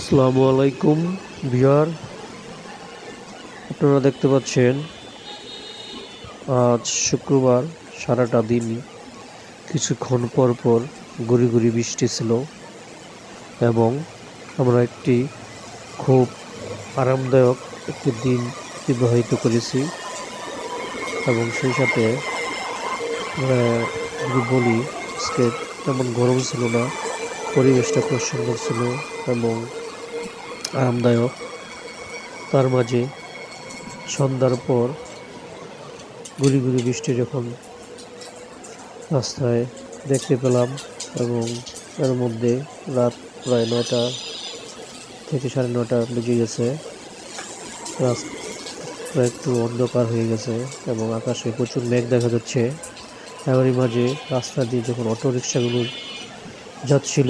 আসসালামু আলাইকুম ভিউয়ার, আপনারা দেখতে পাচ্ছেন আজ শুক্রবার। সারাটা দিনই কিছুক্ষণ পর পর গুড়ি গুড়ি বৃষ্টি ছিল এবং আমরা একটি খুব আরামদায়ক একটি দিন অতিবাহিত করেছি। এবং সেই সাথে যদি বলি, আজকে তেমন গরম ছিল না, পরিবেশটা খুব সুন্দর ছিল এবং আরামদায়ক। তার মাঝে সন্ধ্যার পর গুড়ি গুড়ি বৃষ্টি যখন রাস্তায় দেখতে পেলাম এবং এর মধ্যে রাত প্রায় 9টা থেকে 9:30 বেজে গেছে। রাস্তা একটু অন্ধকার হয়ে গেছে এবং আকাশে প্রচুর মেঘ দেখা যাচ্ছে। এরই মাঝে রাস্তা দিয়ে যখন অটো রিক্সাগুলো যাচ্ছিল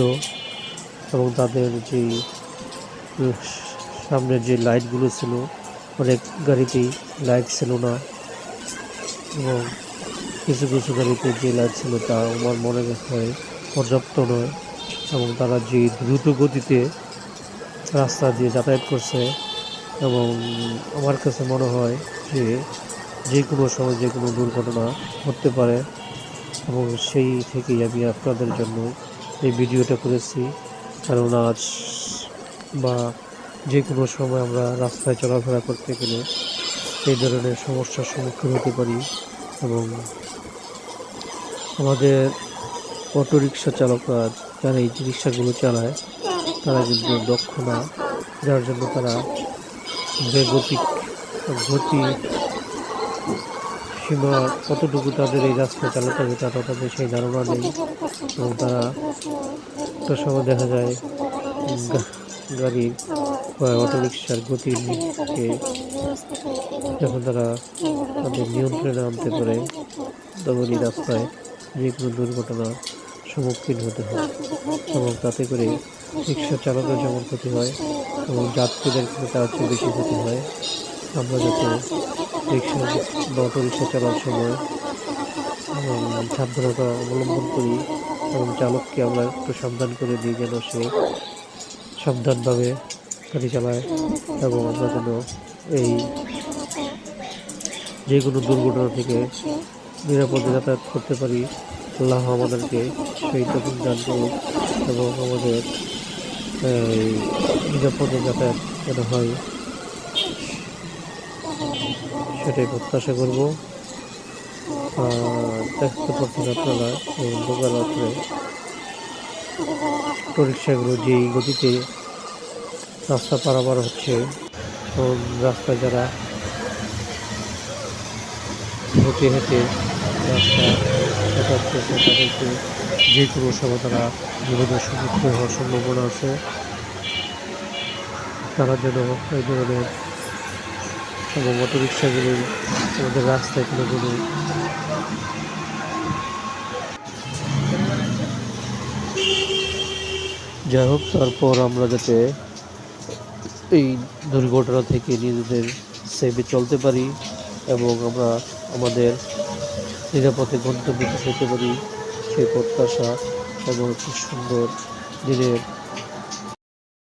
এবং তাদের যে সামনের যে লাইটগুলো ছিল, অনেক গাড়িতেই লাইট ছিল না এবং কিছু কিছু গাড়িতে যে লাইট ছিল তা আমার মনে হয় পর্যাপ্ত নয় এবং তারা যে দ্রুত গতিতে রাস্তা দিয়ে যাতায়াত করছে এবং আমার কাছে মনে হয় যে যে কোনো সময় যে কোনো দুর্ঘটনা ঘটতে পারে। এবং সেই থেকেই আমি আপনাদের জন্য এই ভিডিওটা করেছি, কারণ আজ বা যে কোনো সময় আমরা রাস্তায় চলাফেরা করতে গেলে এই ধরনের সমস্যার সম্মুখীন হতে পারি। এবং আমাদের অটোরিকশা চালকরা, যারা এই রিক্সাগুলো চালায়, তারা কিন্তু দক্ষ না, যার জন্য তারা বেগতিক গতি সীমা কতটুকু তাদের এই রাস্তায় চালাতে হবে তা তাদের সেই ধারণা নেই। এবং তারা একটা সময় দেখা যায় গাড়ির বা অটোরিকশার গতির যখন তারা তাদের নিয়ন্ত্রণে আনতে পারে, তখনই রাস্তায় যে কোনো দুর্ঘটনার সম্মুখীন হতে হয় এবং তাতে করে রিক্সা চালকের যেমন ক্ষতি হয় এবং যাত্রীদের কিন্তু তার চেয়ে বেশি ক্ষতি হয়। আমরা যাতে রিক্সা বা অটো রিক্সা চালার সময় সাবধানতা অবলম্বন করি এবং চালককে আমরা একটু সাবধান করে দিই যেন সে সাবধানভাবে গাড়ি চালায় এবং আমরা যেন এই যে কোনো দুর্ঘটনা থেকে নিরাপদে যাতায়াত করতে পারি। আল্লাহ আমাদেরকে সেই তৌফিক দান করুন এবং আমাদের নিরাপদে যাতায়াত যেন হয় সেটাই প্রত্যাশা করব। দেখতে পাচ্ছেন আপনারা এই অন্ধকার রাত্রে অটোরিক্সাগুলো যেই গতিতে রাস্তা পারাপার হচ্ছে এবং রাস্তায় যারা হেঁটে হেঁটে রাস্তা যাতায়াত করছে তাদেরকে যে কোনো সময় তারা বিপদের সম্মুখীন হওয়ার সম্ভাবনা আছে। তারা যেন এই ধরনের এবং অটোরিক্সাগুলো আমাদের রাস্তায় কোনো যাই হোক, তারপর আমরা যাতে এই দুর্ঘটনা থেকে নিজেদের সেভে চলতে পারি এবং আমরা আমাদের নিরাপদে গন্তব্যে পৌঁছাতে পারি সেই প্রত্যাশা এবং একটি সুন্দর দিনের